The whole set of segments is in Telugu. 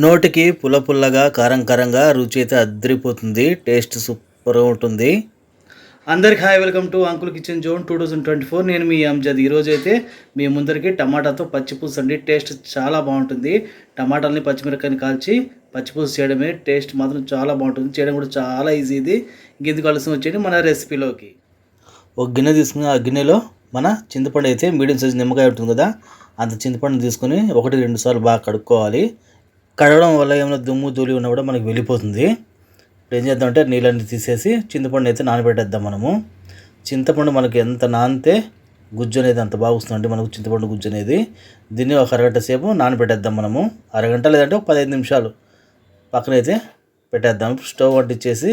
నోటికి పుల్ల పుల్లగా కారం కారంగా రుచి అయితే అద్దరిపోతుంది. టేస్ట్ సూపర్‌గా ఉంటుంది. అందరికి hi, welcome to uncle kitchen zone 2024. నేను మీ అంజద్. ఈరోజైతే మీ ముందరికి టమాటాతో పచ్చిపులుసు అండి. టేస్ట్ చాలా బాగుంటుంది. టమాటాలని పచ్చిమిరపకాయని కాల్చి పచ్చిపులుసు చేయడమే టేస్ట్ మాత్రం చాలా బాగుంటుంది. చేయడం కూడా చాలా ఈజీ ఇది. ఇంకెందుకు ఆలస్యం వచ్చేది మన రెసిపీలోకి. ఒక గిన్నె తీసుకుని ఆ గిన్నెలో మన చింతపండు అయితే మీడియం సైజు నిమ్మకాయ ఉంటుంది కదా, అంత చింతపండు తీసుకొని 1-2 సార్లు బాగా కడుక్కోవాలి. కడగడం వల్ల ఏమైనా దుమ్ము ధూళి ఉన్నా కూడా మనకు వెళ్ళిపోతుంది. ఇప్పుడు ఏం చేద్దామంటే నీళ్ళన్నీ తీసేసి చింతపండు అయితే నానబెట్టేద్దాం మనము. చింతపండు మనకి ఎంత నానితే గుజ్జు అనేది అంత బాగా వస్తుందండి మనకు చింతపండు గుజ్జు అనేది. దీన్ని ఒక అరగంట సేపు నానబెట్టేద్దాం మనము. అరగంట లేదంటే ఒక 15 నిమిషాలు పక్కనైతే పెట్టేద్దాం. స్టవ్ అంటించేసి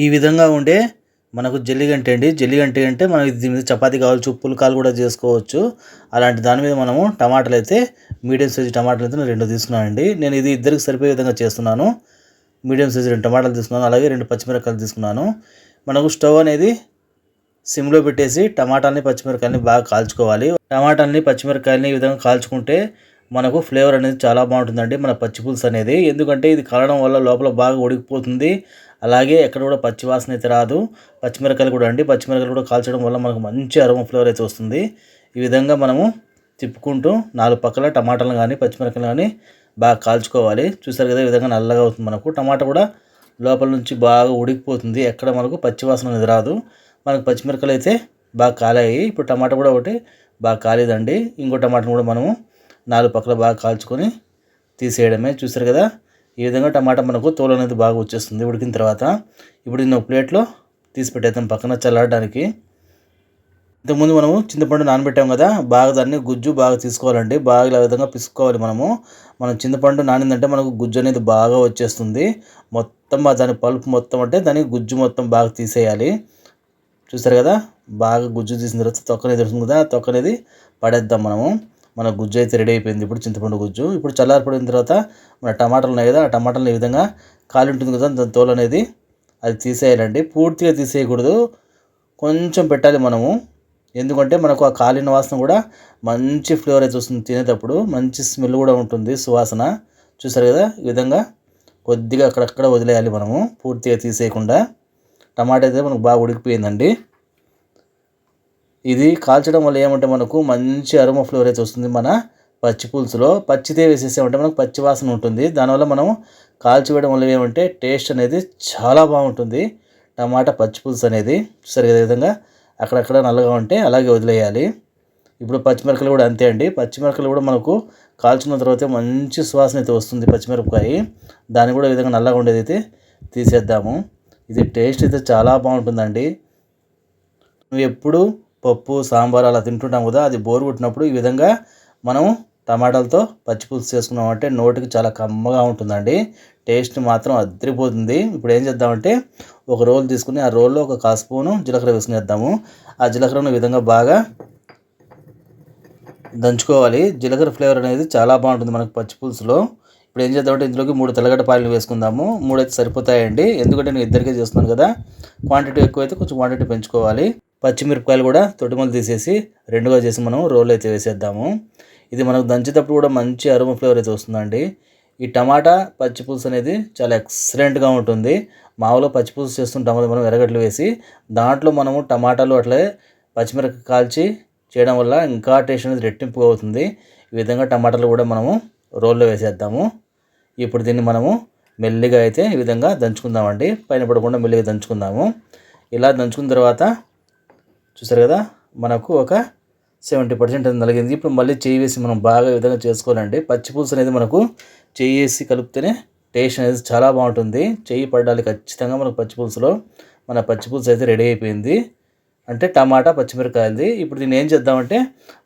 ఈ విధంగా ఉండే మనకు జల్లిగంటే అండి. జల్లిగంటే అంటే మనం దీని మీద చపాతీ కావచ్చు, పుల్కాలు కూడా చేసుకోవచ్చు. అలాంటి దాని మీద మనము టమాటాలు అయితే మీడియం సైజు టమాటాలు అయితే నేను 2 తీసుకున్నానండి. నేను ఇది ఇద్దరికి సరిపోయే విధంగా చేస్తున్నాను. మీడియం సైజు 2 టమాటాలు తీసుకున్నాను, అలాగే 2 పచ్చిమిరపకాయలు తీసుకున్నాను. మనకు స్టవ్ అనేది సిమ్లో పెట్టేసి టమాటాలని పచ్చిమిరపకాయలని బాగా కాల్చుకోవాలి. టమాటాలని పచ్చిమిరపకాయలని ఈ విధంగా కాల్చుకుంటే మనకు ఫ్లేవర్ అనేది చాలా బాగుంటుందండి మన పచ్చి పులుసు అనేది. ఎందుకంటే ఇది కాలడం వల్ల లోపల బాగా ఉడికిపోతుంది. అలాగే ఎక్కడ కూడా పచ్చి వాసన అయితే రాదు. పచ్చిమిరపకాయలు కూడా అండి, పచ్చిమిరపకాయలు కూడా కాల్చడం వల్ల మనకు మంచి అరోమా ఫ్లేవర్ అయితే వస్తుంది. ఈ విధంగా మనము తిప్పుకుంటూ 4 పక్కల టమాటాలు కానీ పచ్చిమిరపకాయలు కానీ బాగా కాల్చుకోవాలి. చూసారు కదా, ఈ విధంగా నల్లగా అవుతుంది మనకు. టమాటా కూడా లోపల నుంచి బాగా ఉడికిపోతుంది. ఎక్కడ మనకు పచ్చి వాసన అనేది రాదు. మనకు పచ్చిమిరపకాయలు అయితే బాగా కాలాయి. ఇప్పుడు టమాటా కూడా ఒకటి బాగా కాలేదండి. ఇంకో టమాటాను కూడా మనము 4 పక్కల బాగా కాల్చుకొని తీసేయడమే. చూసారు కదా, ఈ విధంగా టమాటా మనకు తోలు అనేది బాగా వచ్చేస్తుంది ఉడికిన తర్వాత. ఇప్పుడు దీన్ని ఒక ప్లేట్లో తీసి పెట్టేద్దాం పక్కన చల్లారడానికి. ఇంతకుముందు మనము చింతపండు నానబెట్టాం కదా, బాగా దాన్ని గుజ్జు బాగా తీసుకోవాలండి. బాగా ఇలా విధంగా పిసుకోవాలి మనము. మనం చింతపండు నానిందంటే మనకు గుజ్జు అనేది బాగా వచ్చేస్తుంది. మొత్తం దాని పలుపు మొత్తం అంటే దాని గుజ్జు మొత్తం బాగా తీసేయాలి. చూసారు కదా, బాగా గుజ్జు తీసిన తర్వాత తొక్క అనేది వస్తుంది కదా, తొక్క అనేది పడేద్దాం మనము. మన గుజ్జు అయితే రెడీ అయిపోయింది ఇప్పుడు చింతపండు గుజ్జు. ఇప్పుడు చల్లారిపోయిన తర్వాత మన టమాటాలు ఉన్నాయి కదా, ఆ టమాటాలను ఈ విధంగా కాలి ఉంటుంది కదా దాని తోలు అనేది అది తీసేయాలండి. పూర్తిగా తీసేయకూడదు, కొంచెం పెట్టాలి మనము. ఎందుకంటే మనకు ఆ కాలిన వాసన కూడా మంచి ఫ్లేవర్ అయితే వస్తుంది. తినేటప్పుడు మంచి స్మెల్ కూడా ఉంటుంది, సువాసన. చూసారు కదా, ఈ విధంగా కొద్దిగా అక్కడక్కడ వదిలేయాలి మనము, పూర్తిగా తీసేయకుండా. టమాటా అయితే మనకు బాగా ఉడికిపోయిందండి. ఇది కాల్చడం వల్ల ఏమంటే మనకు మంచి అరోమా ఫ్లేవర్ అయితే వస్తుంది మన పచ్చి పులుసులో. పచ్చిదే వేసేసామంటే మనకు పచ్చి వాసన ఉంటుంది. దానివల్ల మనం కాల్చివేయడం వల్ల ఏమంటే టేస్ట్ అనేది చాలా బాగుంటుంది టమాటా పచ్చి పులుసు అనేది. సరే, ఈ విధంగా అక్కడక్కడ నల్లగా ఉంటే అలాగే వదిలేయాలి. ఇప్పుడు పచ్చిమిరపకాయలు కూడా అంతే అండి. పచ్చిమిరపకాయలు కూడా మనకు కాల్చుకున్న తర్వాత మంచి సువాసన అయితే వస్తుంది పచ్చిమిరపకాయ. దాన్ని కూడా ఈ విధంగా నల్లగా ఉండేది అయితే తీసేద్దాము. ఇది టేస్ట్ అయితే చాలా బాగుంటుందండి. నువ్వు ఎప్పుడు పప్పు సాంబార్ అలా తింటుంటాం కదా, అది బోర్ కొట్టినప్పుడు ఈ విధంగా మనం టమాటాలతో పచ్చి పులుసు చేసుకున్నామంటే నోటికి చాలా కమ్మగా ఉంటుందండి. టేస్ట్ మాత్రం అద్దరిపోతుంది. ఇప్పుడు ఏం చేద్దామంటే ఒక రోల్ తీసుకుని ఆ రోల్లో ఒక 1 స్పూను జీలకర్ర వేసుకునేద్దాము. ఆ జీలకర్రను ఈ విధంగా బాగా దంచుకోవాలి. జీలకర్ర ఫ్లేవర్ అనేది చాలా బాగుంటుంది మనకు పచ్చి పులుసులో. ఇప్పుడు ఏం చేద్దామంటే ఇందులోకి 3 తెల్లగడ్డ పాయలు వేసుకుందాము. 3 అయితే సరిపోతాయండి, ఎందుకంటే నేను ఇద్దరికే చేస్తున్నాను కదా. క్వాంటిటీ ఎక్కువైతే కొంచెం క్వాంటిటీ పెంచుకోవాలి. పచ్చిమిరపకాయలు కూడా తొడిమలు తీసేసి 2గా చేసి మనం రోల్ అయితే వేసేద్దాము. ఇది మనకు దంచేటప్పుడు కూడా మంచి అరోమా ఫ్లేవర్ అయితే వస్తుందండి. ఈ టమాటా పచ్చి పులుసు అనేది చాలా ఎక్సలెంట్గా ఉంటుంది. మామూలుగా పచ్చి పులుసు చేస్తుంటాం కదా మనం ఎర్రగడ్డలు వేసి, దాంట్లో మనము టమాటాలు అట్లే పచ్చిమిరపకాయ కాల్చి చేయడం వల్ల ఇంకా టేస్ట్ అనేది రెట్టింపుగా అవుతుంది. ఈ విధంగా టమాటాలు కూడా మనము రోల్లో వేసేద్దాము. ఇప్పుడు దీన్ని మనము మెల్లిగా అయితే ఈ విధంగా దంచుకుందామండి. పైన పడకుండా మెల్లిగా దంచుకుందాము. ఇలా దంచుకున్న తర్వాత చూసారు కదా, మనకు ఒక 70% అది నలిగింది. ఇప్పుడు మళ్ళీ చేయి వేసి మనం బాగా ఈ విధంగా చేసుకోవాలండి. పచ్చి పులుసు అనేది మనకు చేయి వేసి కలిపితేనే టేస్ట్ అనేది చాలా బాగుంటుంది. చెయ్యి పడాలి ఖచ్చితంగా మనకు పచ్చి పులుసులో. మన పచ్చి పులుసు అయితే రెడీ అయిపోయింది, అంటే టమాటా పచ్చిమిరపకాయలది. ఇప్పుడు దీన్ని ఏం చేద్దామంటే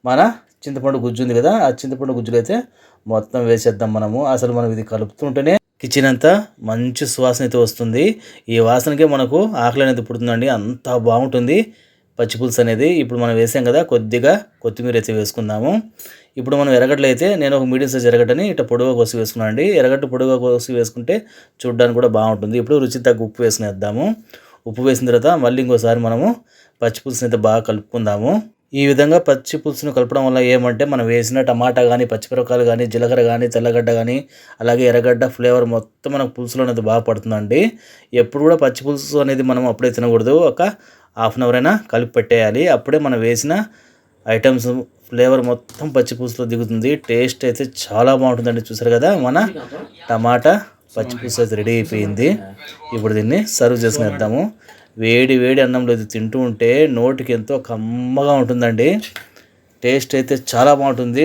మన చింతపండు గుజ్జు ఉంది కదా, ఆ చింతపండు గుజ్జులో అయితే మొత్తం వేసేద్దాం మనము. అసలు మనం ఇది కలుపుతుంటేనే కిచెన్ అంతా మంచి సువాసన అయితే వస్తుంది. ఈ వాసనకే మనకు ఆకలి అనేది పుడుతుందండి, అంత బాగుంటుంది పచ్చి పులుసు అనేది. ఇప్పుడు మనం వేసాం కదా, కొద్దిగా కొత్తిమీర అయితే వేసుకుందాము. ఇప్పుడు మనం ఎర్రగడ్డలు అయితే నేను ఒక మీడియం సైజ్ ఎర్రగడ్డని ఇట్లా పొడుగా కోసి వేసుకున్నాను అండి. ఎర్రగడ్డ పొడుగా కోసి వేసుకుంటే చూడడానికి కూడా బాగుంటుంది. ఇప్పుడు రుచి తగ్గ ఉప్పు వేసుకునేద్దాము. ఉప్పు వేసిన తర్వాత మళ్ళీ ఇంకోసారి మనము పచ్చి పులుసుని అయితే బాగా కలుపుకుందాము. ఈ విధంగా పచ్చి పులుసును కలపడం వల్ల ఏమంటే మనం వేసిన టమాటా కానీ, పచ్చిమిరపకాయలు కానీ, జీలకర్ర కానీ, తెల్లగడ్డ కానీ, అలాగే ఎర్రగడ్డ ఫ్లేవర్ మొత్తం మనకు పులుసులో అనేది బాగా పడుతుందండి. ఎప్పుడు కూడా పచ్చి పులుసు అనేది మనం అప్పుడే తినకూడదు. ఒక హాఫ్ అన్ అవర్ అయినా కలిపి పెట్టేయాలి. అప్పుడే మనం వేసిన ఐటమ్స్ ఫ్లేవర్ మొత్తం పచ్చి పులుసులో దిగుతుంది. టేస్ట్ అయితే చాలా బాగుంటుందండి. చూసారు కదా, మన టమాటా పచ్చి పులుసు అయితే రెడీ అయిపోయింది. ఇప్పుడు దీన్ని సర్వ్ చేసుకునేద్దాము. వేడి వేడి అన్నంలో ఇది తింటూ ఉంటే నోటికి ఎంతో కమ్మగా ఉంటుందండి. టేస్ట్ అయితే చాలా బాగుంటుంది.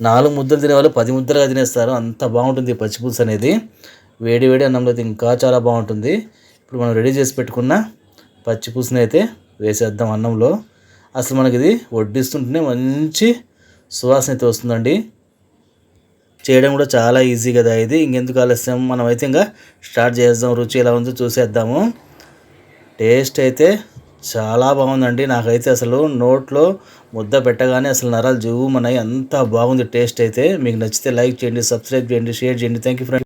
4 ముద్దలు తినేవాళ్ళు 10 ముద్దలుగా తినేస్తారు, అంత బాగుంటుంది పచ్చి పులుసు అనేది. వేడి వేడి అన్నంలో అయితే ఇంకా చాలా బాగుంటుంది. ఇప్పుడు మనం రెడీ చేసి పెట్టుకున్న పచ్చి పులుసుని అయితే వేసేద్దాం అన్నంలో. అసలు మనకి ఇది వడ్డిస్తుంటేనే మంచి సువాసన అయితే వస్తుందండి. చేయడం కూడా చాలా ఈజీ కదా ఇది. ఇంకెందుకు ఆలస్యం, మనం అయితే ఇంకా స్టార్ట్ చేద్దాం. రుచి ఎలా ఉందో చూసేద్దాము. టేస్ట్ అయితే చాలా బాగుందండి. నాకైతే అసలు నోట్లో ముద్ద పెట్టగానే అసలు నరాలు జువ్వమన్నాయి, అంత బాగుంది టేస్ట్ అయితే. మీకు నచ్చితే లైక్ చేయండి, సబ్స్క్రైబ్ చేయండి, షేర్ చేయండి. Thank you friends.